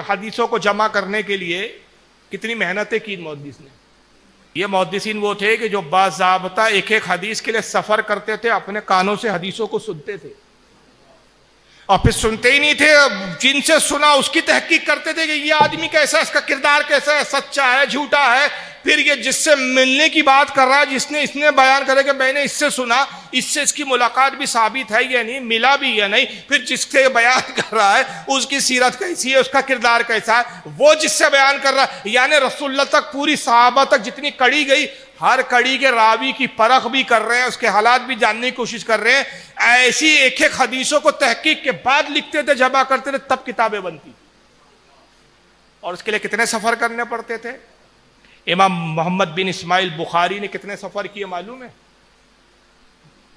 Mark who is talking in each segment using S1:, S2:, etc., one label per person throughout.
S1: حدیثوں کو جمع کرنے کے لیے کتنی محنتیں کی محدث نے. یہ محدثین وہ تھے کہ جو باضابطہ ایک ایک حدیث کے لیے سفر کرتے تھے, اپنے کانوں سے حدیثوں کو سنتے تھے, اور پھر سنتے ہی نہیں تھے, جن سے سنا اس کی تحقیق کرتے تھے کہ یہ آدمی کیسا ہے, اس کا کردار کیسا ہے, سچا ہے جھوٹا ہے. پھر یہ جس سے ملنے کی بات کر رہا ہے, اس نے بیان کرے کہ میں نے اس سے سنا, اس سے اس کی ملاقات بھی ثابت ہے یا نہیں, ملا بھی یا نہیں. پھر جس سے بیان کر رہا ہے اس کی سیرت کیسی ہے, اس کا کردار کیسا ہے, وہ جس سے بیان کر رہا ہے. یعنی رسول اللہ تک, پوری صحابہ تک جتنی کڑی گئی, ہر کڑی کے راوی کی پرکھ بھی کر رہے ہیں, اس کے حالات بھی جاننے کی کوشش کر رہے ہیں. ایسی ایک ایک حدیثوں کو تحقیق کے بعد لکھتے تھے, جمع کرتے تھے, تب کتابیں بنتی. اور اس کے لیے کتنے سفر کرنے پڑتے تھے. امام محمد بن اسماعیل بخاری نے کتنے سفر کیے معلوم ہے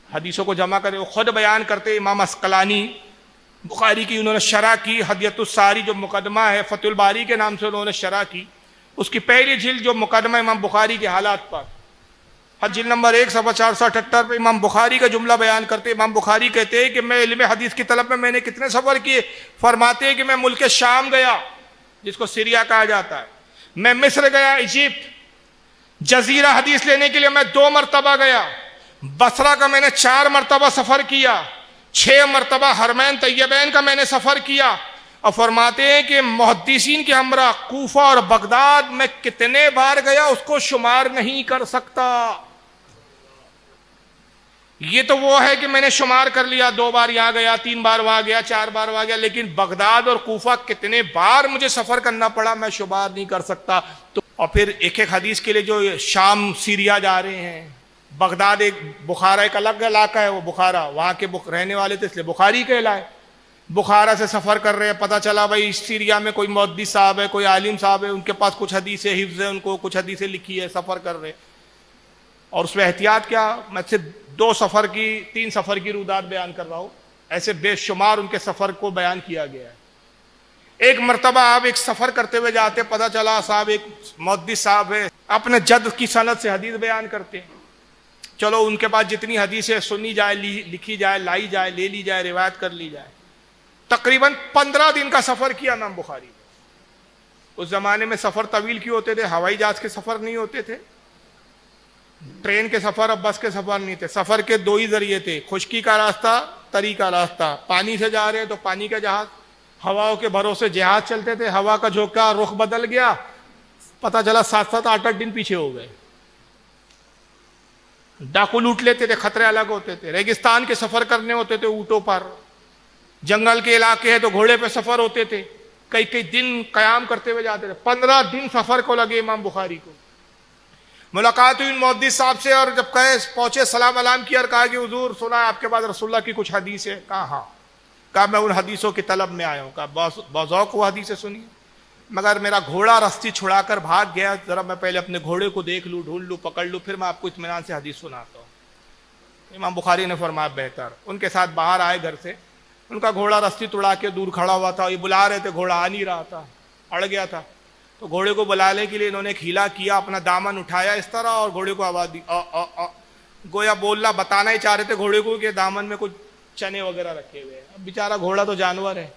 S1: حدیثوں کو جمع کرے. وہ خود بیان کرتے. امام عسقلانی بخاری کی انہوں نے شرح کی, ہدیۃ الساری جو مقدمہ ہے فتح الباری کے نام سے انہوں نے شرح کی. اس کی پہلی جلد جو مقدمہ امام بخاری کے حالات پر, جلد نمبر 1 صفحہ 478 پہ امام بخاری کا جملہ بیان کرتے. امام بخاری کہتے ہیں کہ میں علم حدیث کی طلب میں نے کتنے سفر کیے. فرماتے ہیں کہ میں ملک شام گیا, جس کو سیریا کہا جاتا ہے, میں مصر گیا, ایجپٹ, جزیرہ حدیث لینے کے لیے میں 2 مرتبہ گیا, بصرہ کا میں نے 4 مرتبہ سفر کیا, 6 مرتبہ حرمین طیبین کا میں نے سفر کیا. اور فرماتے ہیں کہ محدثین کے ہمراہ کوفہ اور بغداد میں کتنے بار گیا اس کو شمار نہیں کر سکتا. یہ تو وہ ہے کہ میں نے شمار کر لیا, 2 بار یہاں گیا, 3 بار وہاں گیا, 4 بار وہاں گیا, لیکن بغداد اور کوفہ کتنے بار مجھے سفر کرنا پڑا میں شمار نہیں کر سکتا. تو اور پھر ایک ایک حدیث کے لیے جو شام سیریا جا رہے ہیں, بغداد ایک, بخارا ایک الگ علاقہ ہے, وہ بخارا وہاں کے رہنے والے تھے اس لیے بخاری کہلائے. بخارا سے سفر کر رہے ہیں, پتہ چلا بھائی سیریا میں کوئی محدث صاحب ہے, کوئی عالم صاحب ہے, ان کے پاس کچھ حدیثیں حفظ ہے, ان کو کچھ حدیثیں لکھی ہے, سفر کر رہے. اور اس میں احتیاط کیا, میں سے 2 سفر کی 3 سفر کی رودات بیان کر رہا ہوں, ایسے بے شمار ان کے سفر کو بیان کیا گیا ہے. ایک مرتبہ آپ ایک سفر کرتے ہوئے جاتے, پتہ چلا صاحب ایک محدث صاحب ہے, اپنے جد کی سند سے حدیث بیان کرتے ہیں. چلو ان کے پاس جتنی حدیثیں سنی جائے, لکھی جائے, لائی جائے, لے لی جائے, روایت کر لی جائے. تقریباً 15 دن کا سفر کیا امام بخاری. اس زمانے میں سفر طویل کیوں ہوتے تھے, ہوائی جہاز کے سفر نہیں ہوتے تھے, ٹرین کے سفر اور بس کے سفر نہیں تھے. سفر کے 2 ہی ذریعے تھے, خشکی کا راستہ, تری کا راستہ. پانی سے جا رہے ہیں تو پانی کا جہاز, ہواؤں کے بھروسے جہاز چلتے تھے. ہوا کا جھونکا رخ بدل گیا, پتہ چلا 7-7 8-8 دن پیچھے ہو گئے. ڈاکو لوٹ لیتے تھے, خطرے الگ ہوتے تھے. ریگستان کے سفر کرنے ہوتے تھے اونٹوں پر, جنگل کے علاقے ہیں تو گھوڑے پہ سفر ہوتے تھے. کئی دن قیام کرتے ہوئے جاتے تھے. 15 دن سفر کو لگے امام بخاری کو. ملاقات ہوئی محدث صاحب سے, اور جب پہنچے سلام علام کیا اور کہا کہ حضور سنا ہے آپ کے پاس رسول اللہ کی کچھ حدیث ہے. کہا ہاں. کہا میں ان حدیثوں کی طلب میں آیا ہوں. کہا بذوق وہ حدیثیں سنی, مگر میرا گھوڑا رستی چھڑا کر بھاگ گیا, ذرا میں پہلے اپنے گھوڑے کو دیکھ لوں, ڈھونڈ لوں, پکڑ لوں, پھر میں آپ کو اطمینان سے حدیث سناتا ہوں. امام بخاری نے فرمایا بہتر. ان کے ساتھ باہر آئے گھر سے, ان کا گھوڑا رستی توڑا کے دور کھڑا ہوا تھا. یہ بلا رہے تھے, گھوڑا آ نہیں رہا تھا, اڑ گیا تھا. تو گھوڑے کو بلانے کے لیے انہوں نے ایک ہیلا کیا, اپنا دامن اٹھایا اس طرح اور گھوڑے کو آواز دی. گویا بولنا بتانا ہی چاہ رہے تھے گھوڑے کو کہ دامن میں کچھ چنے وغیرہ رکھے ہوئے ہیں. اب بیچارہ گھوڑا تو جانور ہے,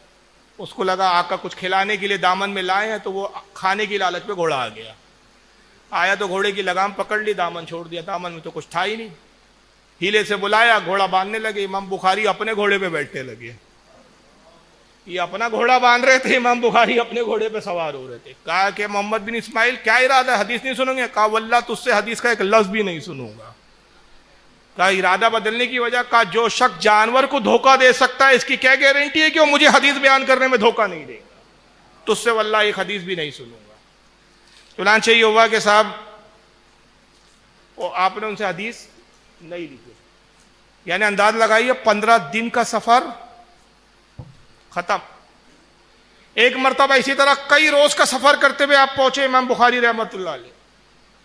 S1: اس کو لگا آقا کچھ کھلانے کے لیے دامن میں لائے ہیں, تو وہ کھانے کی لالچ پہ گھوڑا آ گیا. آیا تو گھوڑے کی لگام پکڑ لی, دامن چھوڑ دیا. دامن میں تو کچھ تھا ہی نہیں. ہیلے سے بلایا, گھوڑا باندھنے لگے. امام بخاری اپنے گھوڑے پہ بیٹھنے لگے. یہ اپنا گھوڑا باندھ رہے تھے, امام بخاری اپنے گھوڑے پہ سوار ہو رہے تھے. کہا کہ محمد بن اسماعیل کیا ارادہ ہے, حدیث نہیں سنو گے؟ کہا واللہ تجھ سے حدیث کا ایک لفظ بھی نہیں سنوں گا. کہا ارادہ بدلنے کی وجہ, کہا جو شخص جانور کو دھوکہ دے سکتا ہے اس کی کیا گارنٹی ہے کہ وہ مجھے حدیث بیان کرنے میں دھوکہ نہیں دے گا. تجھ سے واللہ ایک حدیث بھی نہیں سنوں گا. چنانچہ یہ ہوا کہ صاحب آپ نے ان سے حدیث نہیں لکھی. یعنی انداز لگائیے 15 دن کا سفر ختم. ایک مرتبہ اسی طرح کئی روز کا سفر کرتے ہوئے آپ پہنچے امام بخاری رحمۃ اللہ علیہ.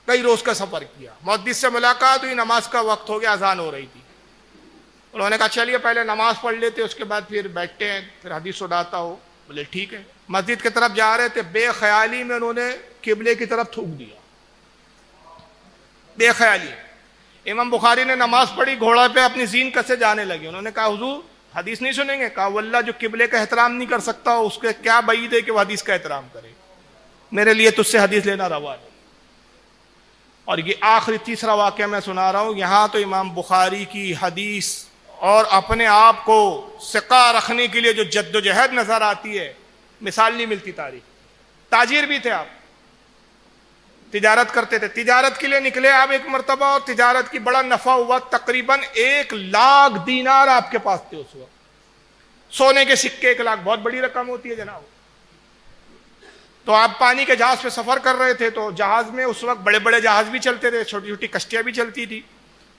S1: کئی روز کا سفر کیا, محدث سے ملاقات ہوئی, نماز کا وقت ہو گیا, اذان ہو رہی تھی. انہوں نے کہا چلیے پہلے نماز پڑھ لیتے, اس کے بعد پھر بیٹھتے ہیں, پھر حدیث سناتا ہو. بولے ٹھیک ہے. مسجد کی طرف جا رہے تھے, بے خیالی میں انہوں نے قبلے کی طرف تھوک دیا. بے خیالی. امام بخاری نے نماز پڑھی, گھوڑا پہ اپنی زین کسے جانے لگے. انہوں نے کہا حضور حدیث نہیں سنیں گے؟ کہا واللہ جو قبلے کا احترام نہیں کر سکتا اس کے کیا بعید ہے کہ وہ حدیث کا احترام کرے. میرے لیے تجھ سے حدیث لینا روا نہیں. اور یہ آخری تیسرا واقعہ میں سنا رہا ہوں. یہاں تو امام بخاری کی حدیث اور اپنے آپ کو ثقہ رکھنے کے لیے جو جد و جہد نظر آتی ہے، مثال نہیں ملتی تاریخ. تاجر بھی تھے آپ، تجارت کرتے تھے. تجارت کے لیے نکلے آپ ایک مرتبہ اور تجارت کی بڑا نفع ہوا. تقریباً 1,00,000 دینار آپ کے پاس تھے اس وقت. سونے کے سکے 1,00,000 بہت بڑی رقم ہوتی ہے جناب. تو آپ پانی کے جہاز پہ سفر کر رہے تھے، تو جہاز میں اس وقت بڑے بڑے جہاز بھی چلتے تھے، چھوٹی چھوٹی کشتیاں بھی چلتی تھی.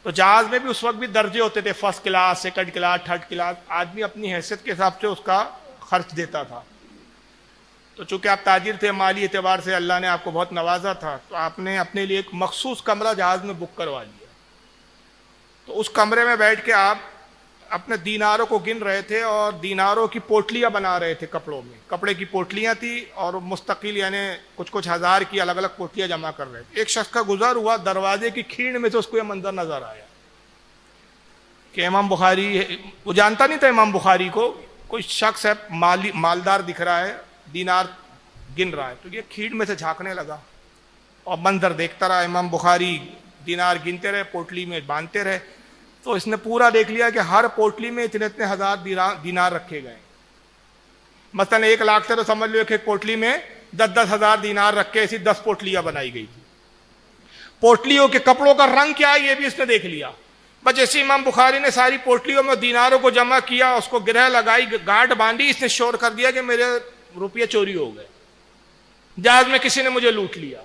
S1: تو جہاز میں بھی اس وقت بھی درجے ہوتے تھے، first class, second class, third class. آدمی اپنی حیثیت کے حساب سے اس کا خرچ دیتا تھا. تو چونکہ آپ تاجر تھے، مالی اعتبار سے اللہ نے آپ کو بہت نوازا تھا، تو آپ نے اپنے لیے ایک مخصوص کمرہ جہاز میں بک کروا لیا. تو اس کمرے میں بیٹھ کے آپ اپنے دیناروں کو گن رہے تھے اور دیناروں کی پوٹلیاں بنا رہے تھے. کپڑوں میں کپڑے کی پوٹلیاں تھیں اور مستقل یعنی کچھ ہزار کی الگ الگ پوٹلیاں جمع کر رہے تھے. ایک شخص کا گزر ہوا، دروازے کی کھیڑ میں سے اس کو یہ منظر نظر آیا کہ امام بخاری، وہ جانتا نہیں تھا امام بخاری کو، کوئی شخص ہے مالدار دکھ رہا ہے، دینار گن رہا ہے. تو یہ کھیڑ میں سے جھانکنے لگا اور منظر دیکھتا رہا. امام بخاری دینار گنتے رہے، پوٹلی میں باندھتے رہے. تو اس نے پورا دیکھ لیا کہ ہر پوٹلی میں اتنے اتنے ہزار دینار رکھے گئے. مثلا 1,00,000 سے تو سمجھ لو کہ ایک پوٹلی میں 10,000 10,000 دینار رکھ کے ایسی 10 پوٹلیاں بنائی گئی تھی. پوٹلیوں کے کپڑوں کا رنگ کیا ہے یہ بھی اس نے دیکھ لیا. بس جیسے امام بخاری نے ساری پوٹلیوں میں دیناروں کو جمع کیا، اس کو گرہ لگائی، گانٹ باندھی، اس نے شور کر دیا کہ میرے روپیے چوری ہو گئے، جہاز میں کسی نے مجھے لوٹ لیا.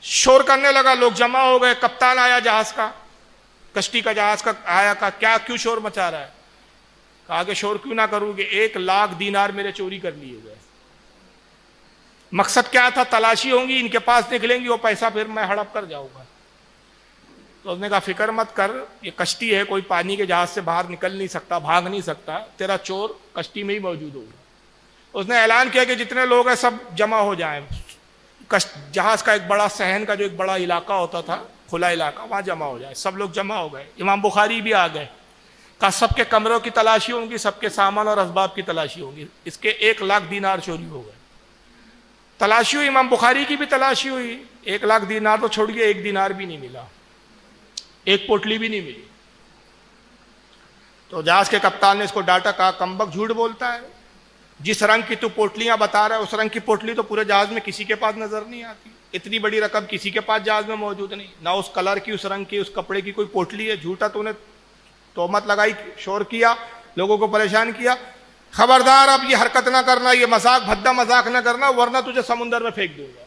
S1: شور کرنے لگا، لوگ جمع ہو گئے. کپتان آیا جہاز کا، کشتی کا جہاز کا آیا، کہا کیا کیوں شور مچا رہا ہے؟ کہا کہ شور کیوں نہ کروں کہ 1,00,000 دینار میرے چوری کر لیے گئے. مقصد کیا تھا؟ تلاشی ہوں گی، ان کے پاس نکلیں گی وہ پیسہ، پھر میں ہڑپ کر جاؤں گا. تو اس نے کہا فکر مت کر، یہ کشتی ہے، کوئی پانی کے جہاز سے باہر نکل نہیں سکتا، بھاگ نہیں سکتا، تیرا چور کشتی میں ہی موجود ہوگا. اس نے اعلان کیا کہ جتنے لوگ ہیں سب جمع ہو جائیں. جہاز کا ایک بڑا صحن کا جو ایک بڑا علاقہ ہوتا تھا، کھلا علاقہ، وہاں جمع ہو جائے. سب لوگ جمع ہو گئے. امام بخاری بھی آ گئے. کہا سب کے کمروں کی تلاشی ہوں گی، سب کے سامان اور اسباب کی تلاشی ہوگی. اس کے 1,00,000 دینار چوری ہو گئے. تلاشی ہوئی، امام بخاری کی بھی تلاشی ہوئی. 1,00,000 دینار تو چھوڑیے، 1 دینار بھی نہیں ملا، 1 پوٹلی بھی نہیں ملی. تو جہاز کے کپتان نے اس کو ڈانٹا، کہا کمبخت جھوٹ بولتا ہے، جس رنگ کی تو پوٹلیاں بتا رہا ہے اس رنگ کی پوٹلی تو پورے جہاز میں کسی کے پاس نظر نہیں آتی. اتنی بڑی رقم کسی کے پاس جہاز میں موجود نہیں، نہ اس کلر کی، اس رنگ کی، اس کپڑے کی کوئی پوٹلی ہے. جھوٹا تو نے تہمت لگائی، شور کیا، لوگوں کو پریشان کیا. خبردار اب یہ حرکت نہ کرنا، یہ مذاق، بھدا مذاق نہ کرنا، ورنہ تجھے سمندر میں پھینک دوں گا.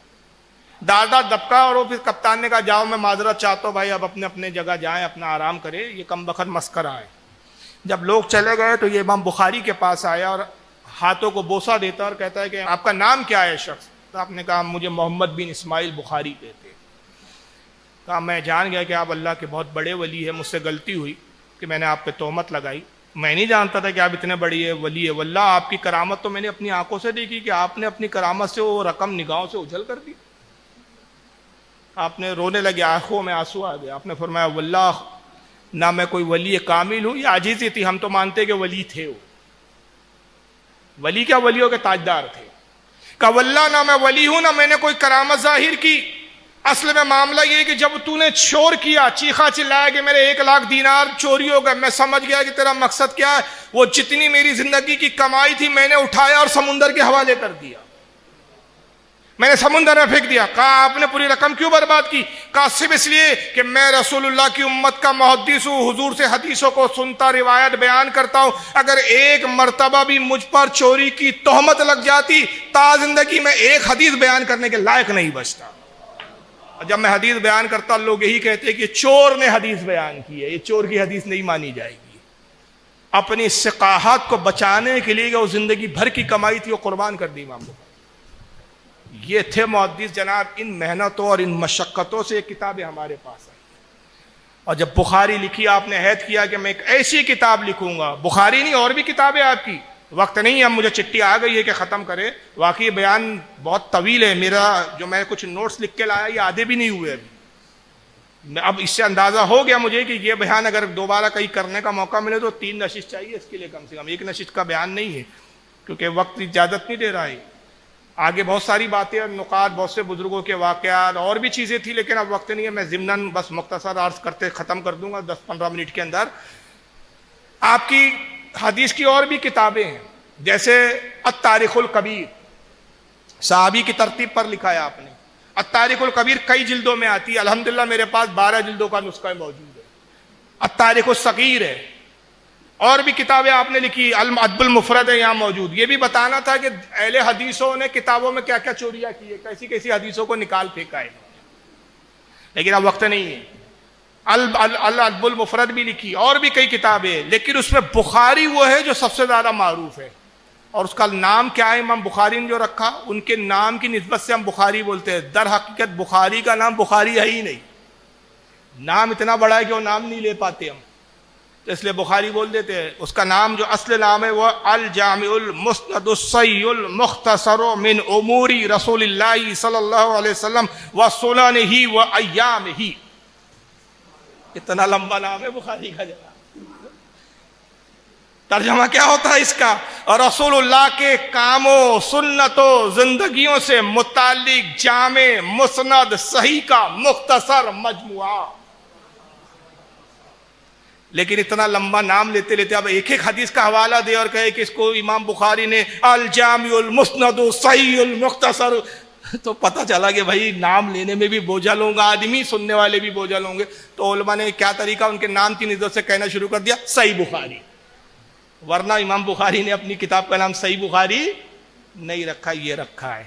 S1: دادا دبکا. اور وہ پھر کپتان نے کہا جاؤ، میں معذرت چاہتا ہوں بھائی، اب اپنے اپنے جگہ جائیں، اپنا آرام کرے، یہ کم بخت مسخرہ ہے. جب لوگ چلے گئے تو یہ امام بخاری کے پاس آیا اور ہاتھوں کو بوسہ دیتا اور کہتا ہے کہ آپ کا نام کیا ہے شخص؟ تو آپ نے کہا مجھے محمد بن اسماعیل بخاری کہتے ہیں. کہا میں جان گیا کہ آپ اللہ کے بہت بڑے ولی ہیں، مجھ سے غلطی ہوئی کہ میں نے آپ پہ تہمت لگائی. میں نہیں جانتا تھا کہ آپ اتنے بڑی ولی ہے. واللہ آپ کی کرامت تو میں نے اپنی آنکھوں سے دیکھی کہ آپ نے اپنی کرامت سے وہ رقم نگاہوں سے اجھل کر دی. آپ نے رونے لگے، آنکھوں میں آنسو آ گیا. آپ نے فرمایا واللہ نہ میں کوئی ولی کامل ہوں، یہ عاجزی تھی، ہم تو مانتے کہ ولی تھے. وہ ولی کیا، ولیوں کے تاجدار تھے. کہ واللہ نہ میں ولی ہوں، نہ میں نے کوئی کرامت ظاہر کی. اصل میں معاملہ یہ کہ جب تو نے شور کیا، چیخا چلایا کہ میرے 1,00,000 دینار چوری ہو گئے، میں سمجھ گیا کہ تیرا مقصد کیا ہے. وہ جتنی میری زندگی کی کمائی تھی میں نے اٹھایا اور سمندر کے حوالے کر دیا، میں نے سمندر میں پھینک دیا. کہا آپ نے پوری رقم کیوں برباد کی؟ کہا صرف اس لیے کہ میں رسول اللہ کی امت کا محدث ہوں، حضور سے حدیثوں کو سنتا، روایت بیان کرتا ہوں. اگر ایک مرتبہ بھی مجھ پر چوری کی تہمت لگ جاتی، تا زندگی میں ایک حدیث بیان کرنے کے لائق نہیں بچتا. اور جب میں حدیث بیان کرتا لوگ یہی کہتے کہ چور نے حدیث بیان کی ہے، یہ چور کی حدیث نہیں مانی جائے گی. اپنی ثقافت کو بچانے کے لیے وہ زندگی بھر کی کمائی تھی وہ قربان کر دی. امام بخاری یہ تھے محدث جناب. ان محنتوں اور ان مشقتوں سے یہ کتابیں ہمارے پاس آئی. اور جب بخاری لکھی، آپ نے عہد کیا کہ میں ایک ایسی کتاب لکھوں گا. بخاری نہیں، اور بھی کتابیں آپ کی. وقت نہیں ہے، اب مجھے چٹھی آ گئی ہے کہ ختم کرے. واقعی بیان بہت طویل ہے میرا، جو میں کچھ نوٹس لکھ کے لایا یہ آدھے بھی نہیں ہوئے ابھی. اب اس سے اندازہ ہو گیا مجھے کہ یہ بیان اگر دوبارہ کہیں کرنے کا موقع ملے تو 3 نشست چاہیے اس کے لیے، کم سے کم 1 نشست کا بیان نہیں ہے، کیونکہ وقت اجازت نہیں دے رہا ہے. آگے بہت ساری باتیں اور نکات، بہت سے بزرگوں کے واقعات اور بھی چیزیں تھیں، لیکن اب وقت نہیں ہے. میں ضمناً بس مختصر عرض کرتے ختم کر دوں گا 10-15 منٹ کے اندر. آپ کی حدیث کی اور بھی کتابیں ہیں، جیسے التاریخ الکبیر، صحابی کی ترتیب پر لکھا ہے آپ نے. التاریخ الکبیر کئی جلدوں میں آتی ہے، الحمدللہ میرے پاس 12 جلدوں کا نسخہ موجود ہے. التاریخ الصغیر ہے، اور بھی کتابیں آپ نے لکھی، الادب المفرد ہے یہاں موجود. یہ بھی بتانا تھا کہ اہل حدیثوں نے کتابوں میں کیا کیا چوریاں کی ہے، کیسی کیسی حدیثوں کو نکال پھینکا ہے، لیکن اب وقت نہیں ہے. الادب المفرد بھی لکھی، اور بھی کئی کتابیں، لیکن اس میں بخاری وہ ہے جو سب سے زیادہ معروف ہے. اور اس کا نام کیا ہے امام بخاری نے جو رکھا، ان کے نام کی نسبت سے ہم بخاری بولتے ہیں. در حقیقت بخاری کا نام بخاری ہے ہی نہیں، نام اتنا بڑا ہے کہ وہ نام نہیں لے پاتے ہم، تو اس لیے بخاری بول دیتے ہیں. اس کا نام جو اصل نام ہے وہ الجامع المسند الصحیح المختصر من امور رسول اللہ صلی اللہ علیہ وسلم وسننہ وایامہ. اتنا لمبا نام ہے بخاری کا. جناب ترجمہ کیا ہوتا ہے اس کا؟ اور رسول اللہ کے کاموں، سنتوں، زندگیوں سے متعلق جامع مسند صحیح کا مختصر مجموعہ. لیکن اتنا لمبا نام لیتے لیتے اب ایک ایک حدیث کا حوالہ دے اور کہے کہ اس کو امام بخاری نے الجامع المسند الصحیح المختصر، تو پتہ چلا کہ بھائی نام لینے میں بھی بوجھل ہوں گا آدمی، سننے والے بھی بوجھل ہوں گے. تو علماء نے کیا طریقہ ان کے نام کی نسبت سے کہنا شروع کر دیا، صحیح بخاری. ورنہ امام بخاری نے اپنی کتاب کا نام صحیح بخاری نہیں رکھا، یہ رکھا ہے.